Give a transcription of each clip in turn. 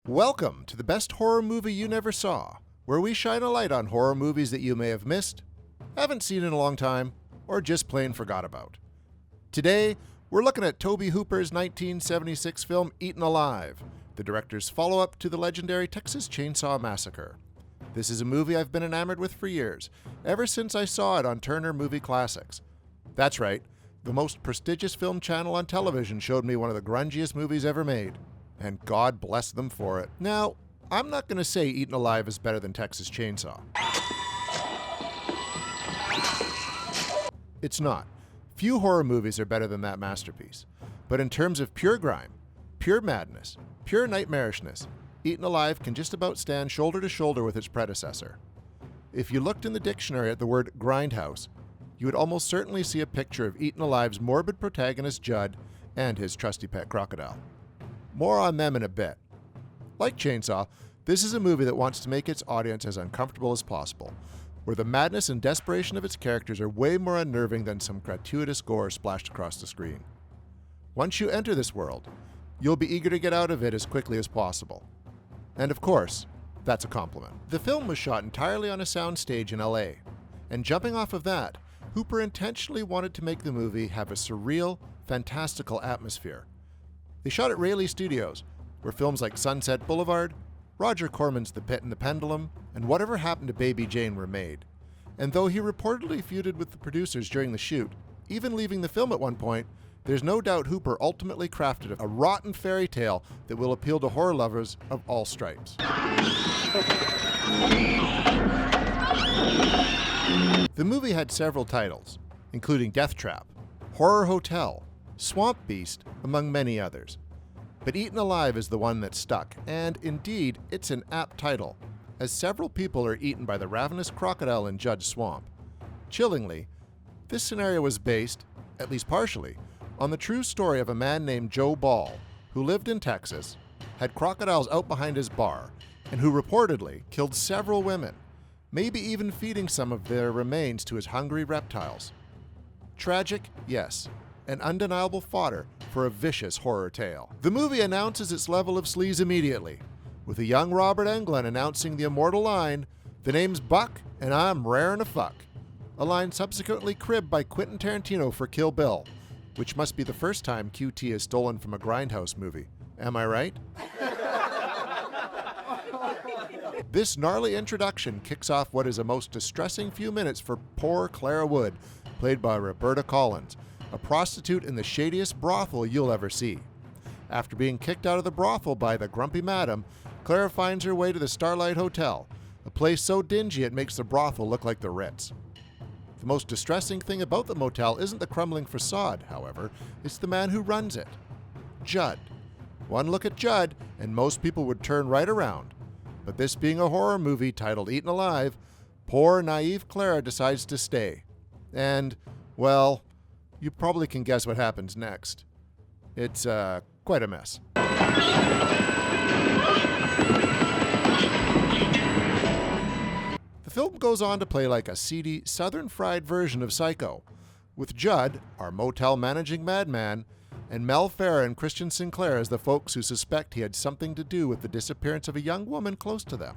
Welcome to the best horror movie you never saw, where we shine a light on horror movies that you may have missed, haven't seen in a long time, or just plain forgot about. Today, we're looking at Tobe Hooper's 1976 film Eaten Alive, the director's follow-up to the legendary Texas Chainsaw Massacre. This is a movie I've been enamored with for years, ever since I saw it on Turner Movie Classics. That's right, the most prestigious film channel on television showed me one of the grungiest movies ever made. And God bless them for it. Now, I'm not going to say Eaten Alive is better than Texas Chainsaw. It's not. Few horror movies are better than that masterpiece. But in terms of pure grime, pure madness, pure nightmarishness, Eaten Alive can just about stand shoulder to shoulder with its predecessor. If you looked in the dictionary at the word grindhouse, you would almost certainly see a picture of Eaten Alive's morbid protagonist Judd and his trusty pet crocodile. More on them in a bit. Like Chainsaw, this is a movie that wants to make its audience as uncomfortable as possible, where the madness and desperation of its characters are way more unnerving than some gratuitous gore splashed across the screen. Once you enter this world, you'll be eager to get out of it as quickly as possible. And of course, that's a compliment. The film was shot entirely on a soundstage in LA, and jumping off of that, Hooper intentionally wanted to make the movie have a surreal, fantastical atmosphere. They shot at Rayleigh Studios, where films like Sunset Boulevard, Roger Corman's The Pit and the Pendulum, and Whatever Happened to Baby Jane were made. And though he reportedly feuded with the producers during the shoot, even leaving the film at one point, there's no doubt Hooper ultimately crafted a rotten fairy tale that will appeal to horror lovers of all stripes. The movie had several titles, including Death Trap, Horror Hotel, Swamp Beast, among many others. But Eaten Alive is the one that stuck, and indeed, it's an apt title, as several people are eaten by the ravenous crocodile in Judd's swamp. Chillingly, this scenario was based, at least partially, on the true story of a man named Joe Ball, who lived in Texas, had crocodiles out behind his bar, and who reportedly killed several women, maybe even feeding some of their remains to his hungry reptiles. Tragic, yes, and undeniable fodder for a vicious horror tale. The movie announces its level of sleaze immediately, with a young Robert Englund announcing the immortal line, "The name's Buck, and I'm rarin' a fuck," a line subsequently cribbed by Quentin Tarantino for Kill Bill, which must be the first time QT is stolen from a Grindhouse movie. Am I right? This gnarly introduction kicks off what is a most distressing few minutes for poor Clara Wood, played by Roberta Collins, a prostitute in the shadiest brothel you'll ever see. After being kicked out of the brothel by the grumpy madam, Clara finds her way to the Starlight Hotel, a place so dingy it makes the brothel look like the Ritz. The most distressing thing about the motel isn't the crumbling facade, however, it's the man who runs it. Judd. One look at Judd, and most people would turn right around. But this being a horror movie titled Eaten Alive, poor, naive Clara decides to stay. And, well, you probably can guess what happens next. It's, quite a mess. The film goes on to play like a seedy, southern fried version of Psycho, with Judd, our motel managing madman, and Mel Ferrer and Christian Sinclair as the folks who suspect he had something to do with the disappearance of a young woman close to them.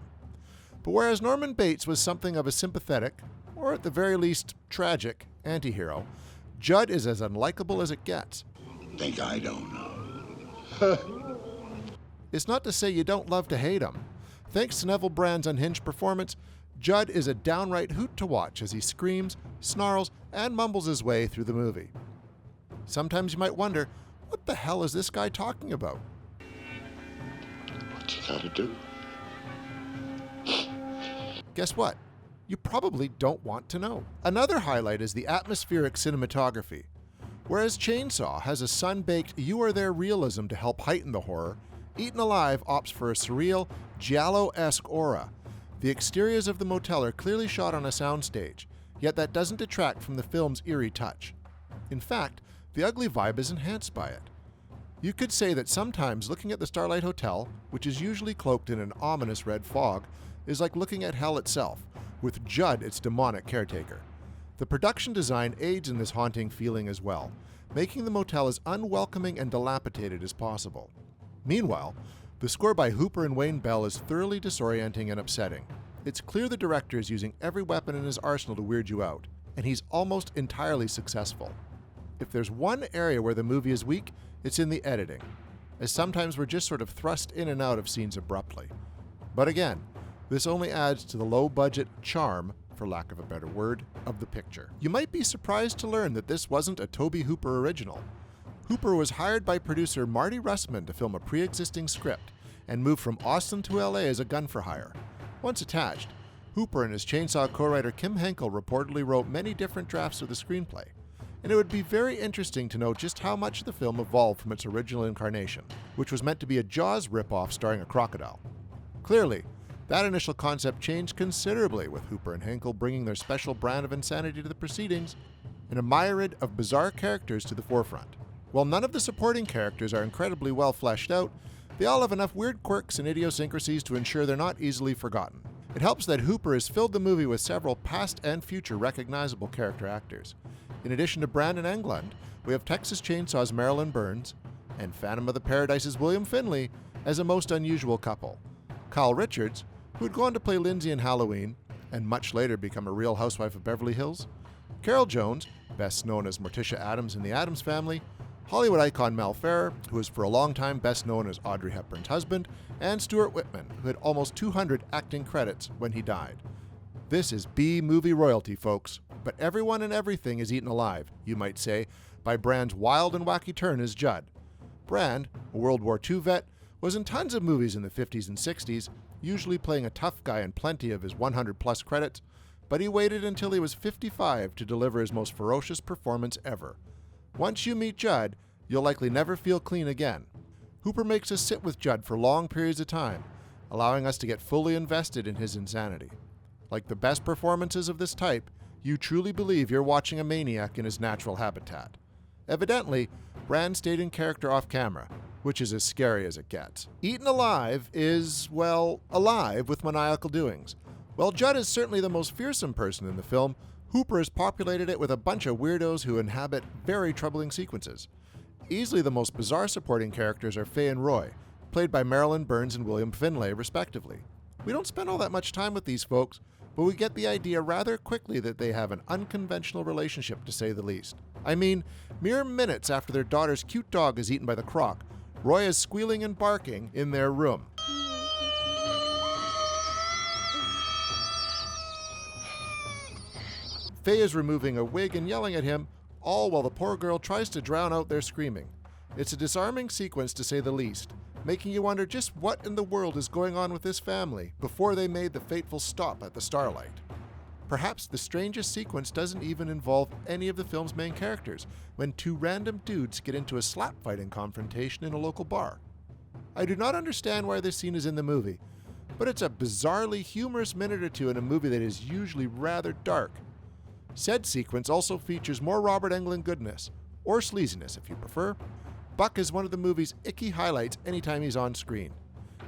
But whereas Norman Bates was something of a sympathetic, or at the very least tragic, anti-hero, Judd is as unlikable as it gets. Think I don't know. It's not to say you don't love to hate him. Thanks to Neville Brand's unhinged performance, Judd is a downright hoot to watch as he screams, snarls, and mumbles his way through the movie. Sometimes you might wonder, what the hell is this guy talking about? What you gotta do? Guess what? You probably don't want to know. Another highlight is the atmospheric cinematography. Whereas Chainsaw has a sun-baked you-are-there realism to help heighten the horror, Eaten Alive opts for a surreal, giallo-esque aura. The exteriors of the motel are clearly shot on a soundstage, yet that doesn't detract from the film's eerie touch. In fact, the ugly vibe is enhanced by it. You could say that sometimes looking at the Starlight Hotel, which is usually cloaked in an ominous red fog, is like looking at hell itself, with Judd its demonic caretaker. The production design aids in this haunting feeling as well, making the motel as unwelcoming and dilapidated as possible. Meanwhile, The score by Hooper and Wayne Bell is thoroughly disorienting and upsetting. It's clear the director is using every weapon in his arsenal to weird you out, and he's almost entirely successful. If there's one area where the movie is weak, it's in the editing, as sometimes we're just sort of thrust in and out of scenes abruptly. But again, this only adds to the low-budget charm, for lack of a better word, of the picture. You might be surprised to learn that this wasn't a Tobe Hooper original. Hooper was hired by producer Marty Russman to film a pre-existing script and moved from Austin to LA as a gun for hire. Once attached, Hooper and his Chainsaw co-writer Kim Henkel reportedly wrote many different drafts of the screenplay, and it would be very interesting to know just how much the film evolved from its original incarnation, which was meant to be a Jaws ripoff starring a crocodile. Clearly, that initial concept changed considerably with Hooper and Henkel bringing their special brand of insanity to the proceedings and a myriad of bizarre characters to the forefront. While none of the supporting characters are incredibly well fleshed out, they all have enough weird quirks and idiosyncrasies to ensure they're not easily forgotten. It helps that Hooper has filled the movie with several past and future recognizable character actors. In addition to Brandon Englund, we have Texas Chainsaw's Marilyn Burns and Phantom of the Paradise's William Finley as a most unusual couple. Kyle Richards, who would go on to play Lindsay in Halloween and much later become a Real Housewife of Beverly Hills. Carol Jones, best known as Morticia Addams in The Addams Family. Hollywood icon Mel Ferrer, who was for a long time best known as Audrey Hepburn's husband, and Stuart Whitman, who had almost 200 acting credits when he died. This is B-movie royalty, folks, but everyone and everything is eaten alive, you might say, by Brand's wild and wacky turn as Judd. Brand, a World War II vet, was in tons of movies in the 50s and 60s, usually playing a tough guy in plenty of his 100-plus credits, but he waited until he was 55 to deliver his most ferocious performance ever. Once you meet Judd, you'll likely never feel clean again. Hooper makes us sit with Judd for long periods of time, allowing us to get fully invested in his insanity. Like the best performances of this type, you truly believe you're watching a maniac in his natural habitat. Evidently, Brand stayed in character off camera, which is as scary as it gets. Eaten Alive is, well, alive with maniacal doings. While Judd is certainly the most fearsome person in the film, Hooper has populated it with a bunch of weirdos who inhabit very troubling sequences. Easily the most bizarre supporting characters are Faye and Roy, played by Marilyn Burns and William Finley, respectively. We don't spend all that much time with these folks, but we get the idea rather quickly that they have an unconventional relationship, to say the least. I mean, mere minutes after their daughter's cute dog is eaten by the croc, Roy is squealing and barking in their room. Faye is removing a wig and yelling at him, all while the poor girl tries to drown out their screaming. It's a disarming sequence, to say the least, making you wonder just what in the world is going on with this family before they made the fateful stop at the Starlight. Perhaps the strangest sequence doesn't even involve any of the film's main characters, when two random dudes get into a slap-fighting confrontation in a local bar. I do not understand why this scene is in the movie, but it's a bizarrely humorous minute or two in a movie that is usually rather dark. Said sequence also features more Robert Englund goodness, or sleaziness if you prefer. Buck is one of the movie's icky highlights anytime he's on screen,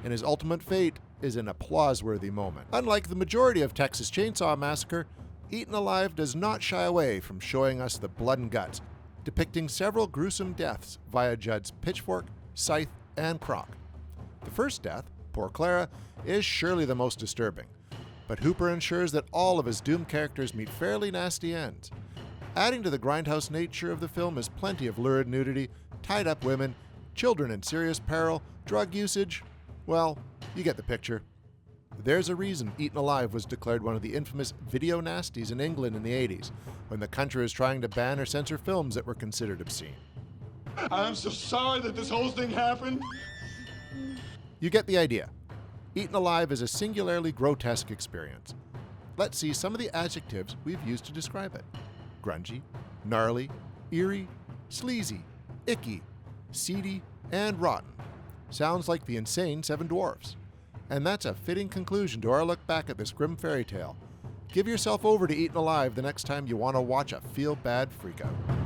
and his ultimate fate is an applause-worthy moment. Unlike the majority of Texas Chainsaw Massacre, Eaten Alive does not shy away from showing us the blood and guts, depicting several gruesome deaths via Judd's pitchfork, scythe, and croc. The first death, poor Clara, is surely the most disturbing, but Hooper ensures that all of his doomed characters meet fairly nasty ends. Adding to the grindhouse nature of the film is plenty of lurid nudity, tied-up women, children in serious peril, drug usage. Well, you get the picture. There's a reason Eaten Alive was declared one of the infamous video nasties in England in the 80s, when the country was trying to ban or censor films that were considered obscene. I'm so sorry that this whole thing happened. You get the idea. Eaten Alive is a singularly grotesque experience. Let's see some of the adjectives we've used to describe it. Grungy, gnarly, eerie, sleazy, icky, seedy, and rotten. Sounds like the insane Seven Dwarfs. And that's a fitting conclusion to our look back at this grim fairy tale. Give yourself over to Eaten Alive the next time you want to watch a feel-bad freakout.